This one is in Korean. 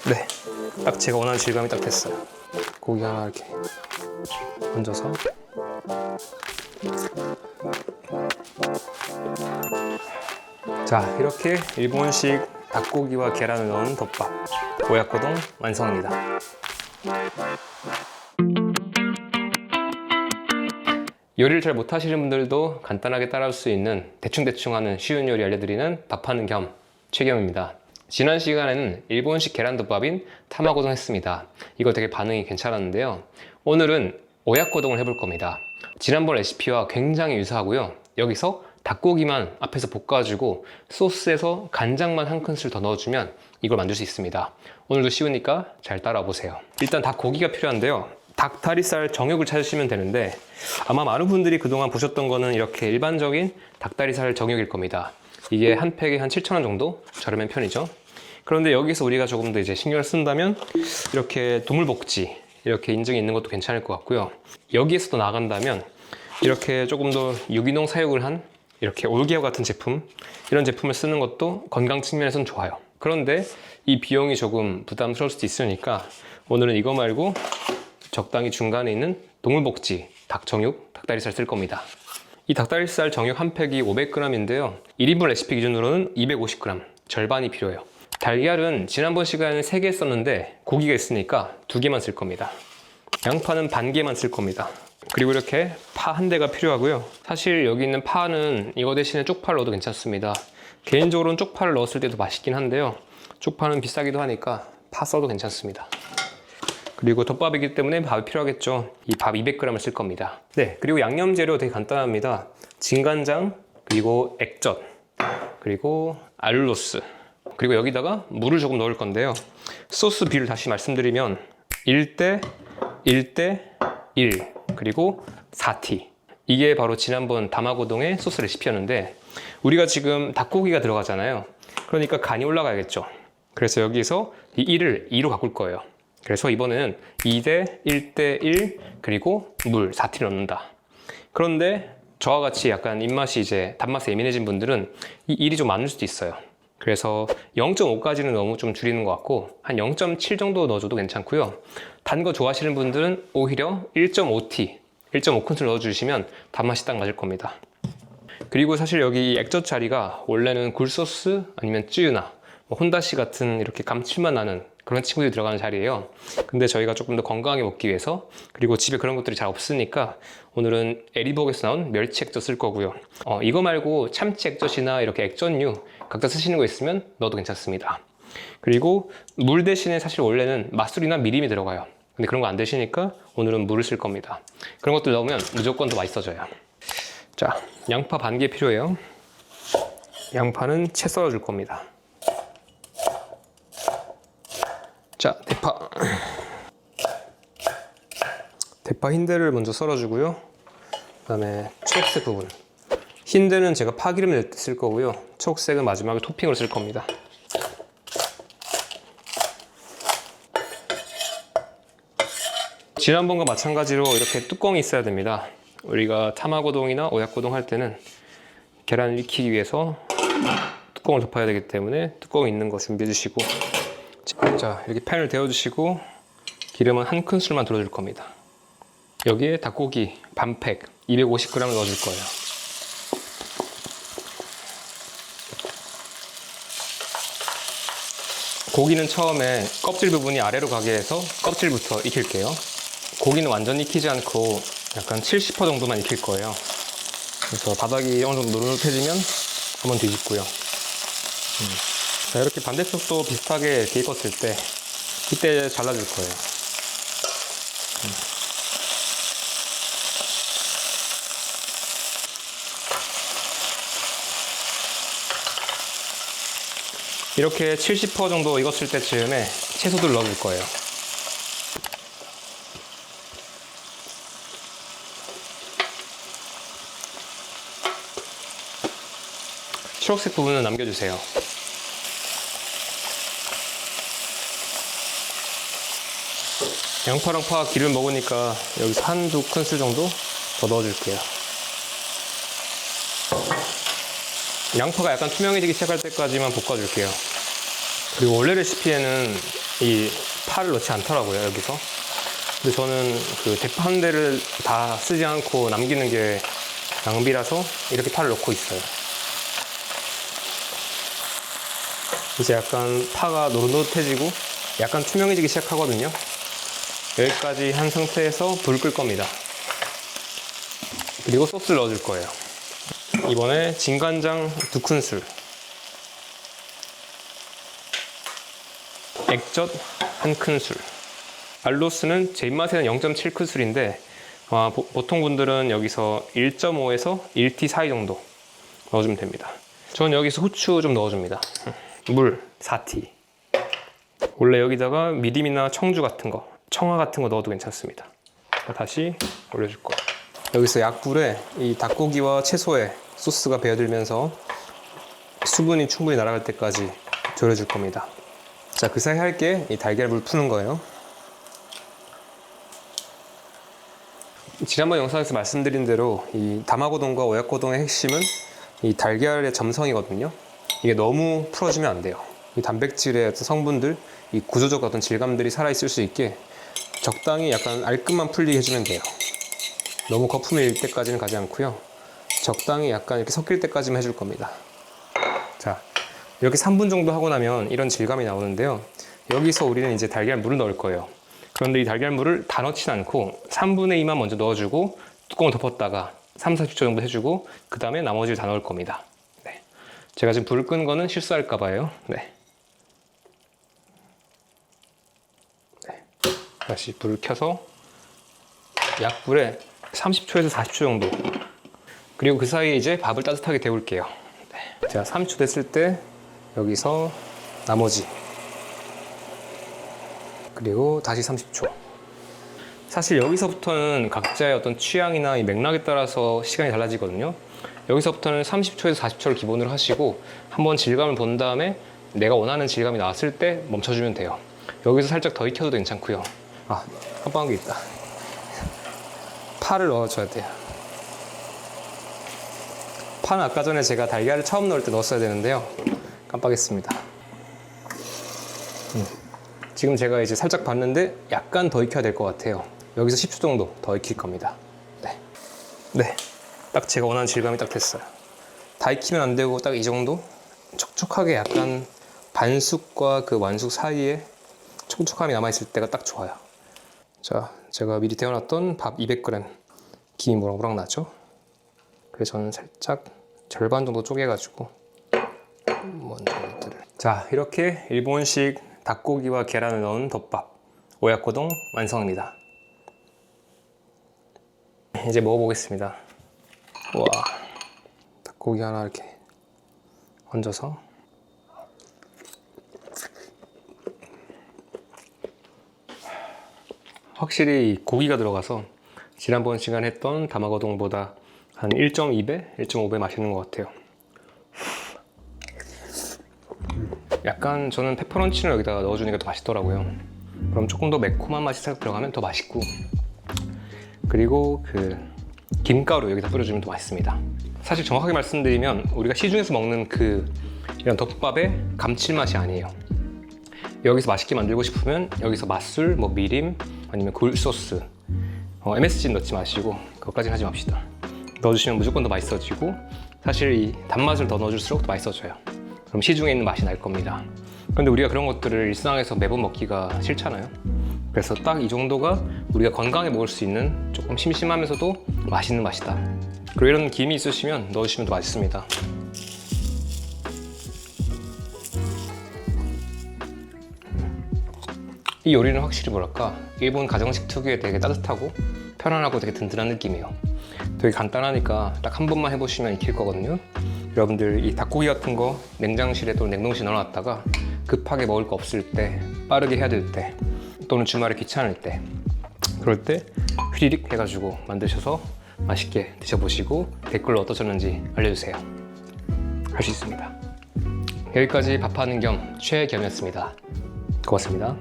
네, 딱 제가 원하는 질감이 딱 됐어요. 고기 하나 이렇게 얹어서 자, 이렇게 일본식 닭고기와 계란을 넣은 덮밥 오야코동 완성입니다. 요리를 잘 못하시는 분들도 간단하게 따라할 수 있는 대충대충 하는 쉬운 요리 알려드리는 밥하는 겸 최겸입니다. 지난 시간에는 일본식 계란덮밥인 타마고동 했습니다. 이거 되게 반응이 괜찮았는데요. 오늘은 오야코동을 해볼 겁니다. 지난번 레시피와 굉장히 유사하고요. 여기서 닭고기만 앞에서 볶아주고 소스에서 간장만 한 큰술 더 넣어주면 이걸 만들 수 있습니다. 오늘도 쉬우니까 잘 따라와 보세요. 일단 닭고기가 필요한데요. 닭다리살 정육을 찾으시면 되는데 아마 많은 분들이 그동안 보셨던 거는 이렇게 일반적인 닭다리살 정육일 겁니다. 이게 한 팩에 한 7,000원 정도 저렴한 편이죠. 그런데 여기서 우리가 조금 더 이제 신경을 쓴다면 이렇게 도물복지 이렇게 인증이 있는 것도 괜찮을 것 같고요. 여기에서 더 나간다면 이렇게 조금 더 유기농 사육을 한 이렇게 올게어 같은 제품, 이런 제품을 쓰는 것도 건강 측면에서는 좋아요. 그런데 이 비용이 조금 부담스러울 수도 있으니까 오늘은 이거 말고 적당히 중간에 있는 동물복지 닭정육, 닭다리살 쓸 겁니다. 이 닭다리살 정육 한 팩이 500g인데요. 1인분 레시피 기준으로는 250g, 절반이 필요해요. 달걀은 지난번 시간에는 3개 썼는데 고기가 있으니까 2개만 쓸 겁니다. 양파는 반 개만 쓸 겁니다. 그리고 이렇게 파 한 대가 필요하고요. 사실 여기 있는 파는 이거 대신에 쪽파를 넣어도 괜찮습니다. 개인적으로는 쪽파를 넣었을 때도 맛있긴 한데요. 쪽파는 비싸기도 하니까 파 써도 괜찮습니다. 그리고 덮밥이기 때문에 밥이 필요하겠죠. 이 밥 200g을 쓸 겁니다. 네, 그리고 양념 재료 되게 간단합니다. 진간장, 그리고 액젓, 그리고 알룰로스, 그리고 여기다가 물을 조금 넣을 건데요. 소스 비율 다시 말씀드리면 1대 1대 1, 그리고 4T. 이게 바로 지난번 다마고동의 소스 레시피였는데 우리가 지금 닭고기가 들어가잖아요. 그러니까 간이 올라가야겠죠. 그래서 여기서 이 1을 2로 바꿀 거예요. 그래서 이번에는 2대 1대 1 그리고 물 4T를 넣는다. 그런데 저와 같이 약간 입맛이 이제 단맛에 예민해진 분들은 이 1이 좀 많을 수도 있어요. 그래서 0.5까지는 너무 좀 줄이는 것 같고 한 0.7 정도 넣어줘도 괜찮고요. 단 거 좋아하시는 분들은 오히려 1.5T, 1.5큰술 넣어주시면 단맛이 딱 맞을 겁니다. 그리고 사실 여기 액젓 자리가 원래는 굴소스 아니면 쯔유나 혼다시 같은 이렇게 감칠맛 나는 그런 친구들이 들어가는 자리예요. 근데 저희가 조금 더 건강하게 먹기 위해서 그리고 집에 그런 것들이 잘 없으니까 오늘은 에리복에서 나온 멸치 액젓 쓸 거고요. 이거 말고 참치 액젓이나 이렇게 액젓류 각자 쓰시는 거 있으면 넣어도 괜찮습니다. 그리고 물 대신에 사실 원래는 맛술이나 미림이 들어가요. 근데 그런 거 안 되시니까 오늘은 물을 쓸 겁니다. 그런 것들 넣으면 무조건 더 맛있어져요. 자, 양파 반 개 필요해요. 양파는 채 썰어 줄 겁니다. 자, 대파 흰대를 먼저 썰어주고요. 그 다음에 초록색 부분, 흰대는 제가 파기름을 낼 때 쓸 거고요. 초록색은 마지막에 토핑으로 쓸 겁니다. 지난번과 마찬가지로 이렇게 뚜껑이 있어야 됩니다. 우리가 타마고동이나 오야코동 할 때는 계란을 익히기 위해서 뚜껑을 덮어야 되기 때문에 뚜껑이 있는 거 준비해 주시고, 자, 이렇게 팬을 데워주시고 기름은 한 큰술만 들어줄 겁니다. 여기에 닭고기 반팩 250g을 넣어줄 거예요. 고기는 처음에 껍질 부분이 아래로 가게 해서 껍질부터 익힐게요. 고기는 완전히 익히지 않고 약간 70% 정도만 익힐 거예요. 그래서 바닥이 어느 정도 노릇해지면 한번 뒤집고요. 자, 이렇게 반대쪽도 비슷하게 이렇게 익었을 때 이때 잘라줄 거예요. 이렇게 70% 정도 익었을 때쯤에 채소들 넣어줄 거예요. 초록색 부분은 남겨주세요. 양파랑 파 기름 먹으니까 여기서 한두 큰술 정도 더 넣어줄게요. 양파가 약간 투명해지기 시작할 때까지만 볶아줄게요. 그리고 원래 레시피에는 이 파를 넣지 않더라고요, 여기서. 근데 저는 그 대파 대를 다 쓰지 않고 남기는 게 낭비라서 이렇게 파를 넣고 있어요. 이제 약간 파가 노릇노릇해지고 약간 투명해지기 시작하거든요. 여기까지 한 상태에서 불 끌 겁니다. 그리고 소스를 넣어줄 거예요. 이번에 진간장 2큰술, 액젓 1큰술, 알로스는 제 입맛에는 0.7큰술인데 보통 분들은 여기서 1.5에서 1티 사이 정도 넣어주면 됩니다. 저는 여기서 후추 좀 넣어줍니다. 물 4티. 원래 여기다가 미림이나 청주 같은 거, 청아 같은 거 넣어도 괜찮습니다. 다시 올려줄 거예요. 여기서 약불에 이 닭고기와 채소에 소스가 배어들면서 수분이 충분히 날아갈 때까지 졸여줄 겁니다. 자, 그 사이 할 게 이 달걀물 푸는 거예요. 지난번 영상에서 말씀드린 대로 이 다마고동과 오야코동의 핵심은 이 달걀의 점성이거든요. 이게 너무 풀어지면 안 돼요. 이 단백질의 어떤 성분들, 이 구조적 어떤 질감들이 살아있을 수 있게 적당히 약간 알끝만 풀리게 해주면 돼요. 너무 거품이 일 때까지는 가지 않고요. 적당히 약간 이렇게 섞일 때까지만 해줄 겁니다. 자, 이렇게 3분 정도 하고 나면 이런 질감이 나오는데요. 여기서 우리는 이제 달걀물을 넣을 거예요. 그런데 이 달걀물을 다 넣진 않고 3분의 2만 먼저 넣어주고 뚜껑을 덮었다가 3, 40초 정도 해주고 그 다음에 나머지를 다 넣을 겁니다. 네. 제가 지금 불을 끈 거는 실수할까 봐요. 네. 네. 다시 불을 켜서 약불에 30초에서 40초 정도. 그리고 그 사이에 이제 밥을 따뜻하게 데울게요. 네. 자, 30초 됐을 때 여기서 나머지, 그리고 다시 30초. 사실 여기서부터는 각자의 어떤 취향이나 이 맥락에 따라서 시간이 달라지거든요. 여기서부터는 30초에서 40초를 기본으로 하시고 한번 질감을 본 다음에 내가 원하는 질감이 나왔을 때 멈춰주면 돼요. 여기서 살짝 더 익혀도 괜찮고요. 아, 깜빡한 게 있다. 파를 넣어줘야 돼요. 파는 아까 전에 제가 달걀을 처음 넣을 때 넣었어야 되는데요. 깜빡했습니다. 지금 제가 이제 살짝 봤는데 약간 더 익혀야 될 것 같아요. 여기서 10초 정도 더 익힐 겁니다. 네. 네. 딱 제가 원하는 질감이 딱 됐어요. 다 익히면 안 되고 딱 이 정도? 촉촉하게 약간 반숙과 그 완숙 사이에 촉촉함이 남아있을 때가 딱 좋아요. 자, 제가 미리 데워놨던 밥 200g. 김이 모락모락 나죠? 그래서 저는 살짝 절반 정도 쪼개가지고 먼저 이들을. 자, 이렇게 일본식 닭고기와 계란을 넣은 덮밥 오야코동 완성입니다. 이제 먹어보겠습니다. 와, 닭고기 하나 이렇게 얹어서 확실히 고기가 들어가서 지난번 시간에 했던 다마고동보다 한 1.2배, 1.5배 맛있는 것 같아요. 약간 저는 페퍼런치를 여기다 넣어주니까 더 맛있더라고요. 그럼 조금 더 매콤한 맛이 살짝 들어가면 더 맛있고, 그리고 그 김가루 여기다 뿌려주면 더 맛있습니다. 사실 정확하게 말씀드리면 우리가 시중에서 먹는 그 이런 덮밥의 감칠맛이 아니에요. 여기서 맛있게 만들고 싶으면 여기서 맛술, 뭐 미림, 아니면 굴소스, MSG 넣지 마시고 그것까지는 하지 맙시다. 넣어주시면 무조건 더 맛있어지고, 사실 이 단맛을 더 넣어줄수록 더 맛있어져요. 그럼 시중에 있는 맛이 날 겁니다. 그런데 우리가 그런 것들을 일상에서 매번 먹기가 싫잖아요. 그래서 딱 이 정도가 우리가 건강하게 먹을 수 있는 조금 심심하면서도 맛있는 맛이다. 그리고 이런 김이 있으시면 넣으시면 더 맛있습니다. 이 요리는 확실히 뭐랄까, 일본 가정식 특유의 되게 따뜻하고 편안하고 되게 든든한 느낌이에요. 되게 간단하니까 딱 한 번만 해보시면 익힐 거거든요. 여러분들 이 닭고기 같은 거 냉장실에 또는 냉동실에 넣어놨다가 급하게 먹을 거 없을 때, 빠르게 해야 될 때, 또는 주말에 귀찮을 때, 그럴 때 휘리릭 해가지고 만드셔서 맛있게 드셔보시고 댓글로 어떠셨는지 알려주세요. 할 수 있습니다. 여기까지 밥하는 겸 최겸이었습니다. 고맙습니다.